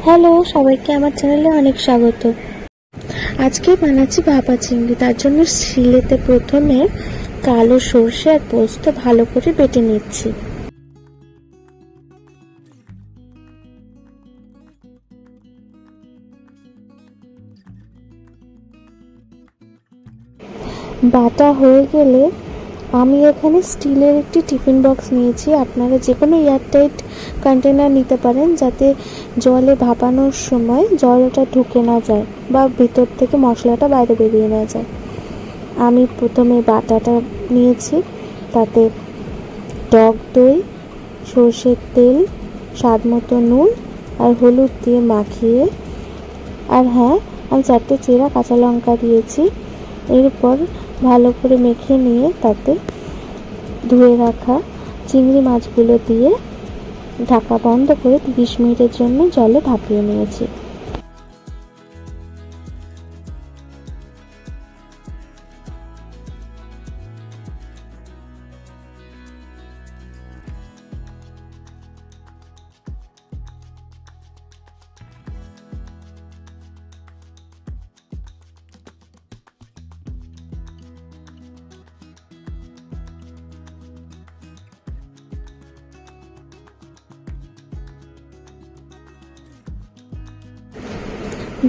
Hello, সবাইকে আমার চ্যানেলে অনেক স্বাগত। আজকে বানাচ্ছি ভাপা চিংড়ি। তার জন্য শিলেতে প্রথমে কালো সর্ষে আর পোস্ত ভালো করে বেটে নিচ্ছি। বাটা হয়ে গেলে আমি এখানে স্টিলের একটি টিফিন বক্স নিয়েছি। আপনারা যে কোনো এয়ারটাইট কন্টেনার নিতে পারেন, যাতে জলে ভাপানোর সময় জলটা ঢুকে না যায় বা ভিতর থেকে মশলাটা বাইরে বেরিয়ে না যায়। আমি প্রথমে বাটাটা নিয়েছি, তাতে টক দই, সর্ষের তেল, স্বাদ মতো নুন আর হলুদ দিয়ে মাখিয়ে, আর হ্যাঁ, আমি 4টে চেরা কাঁচা লঙ্কা দিয়েছি। এরপর ভালো করে মেখে নিয়ে তাতে ধুয়ে রাখা চিংড়ি মাছগুলো দিয়ে ঢাকা বন্ধ করে 30 মিনিটের জন্য জলে ভাপিয়ে নিয়েছি।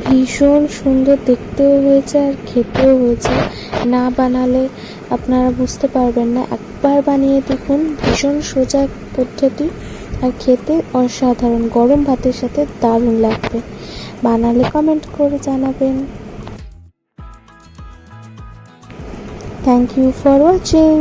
ভীষণ সুন্দর দেখতেও হয়েছে আর খেতেও হয়েছে। না বানালে আপনারা বুঝতে পারবেন না, একবার বানিয়ে দেখুন। ভীষণ সোজা পদ্ধতি আর খেতে অসাধারণ। গরম ভাতের সাথে দারুণ লাগবে। বানালে কমেন্ট করে জানাবেন। Thank you for watching.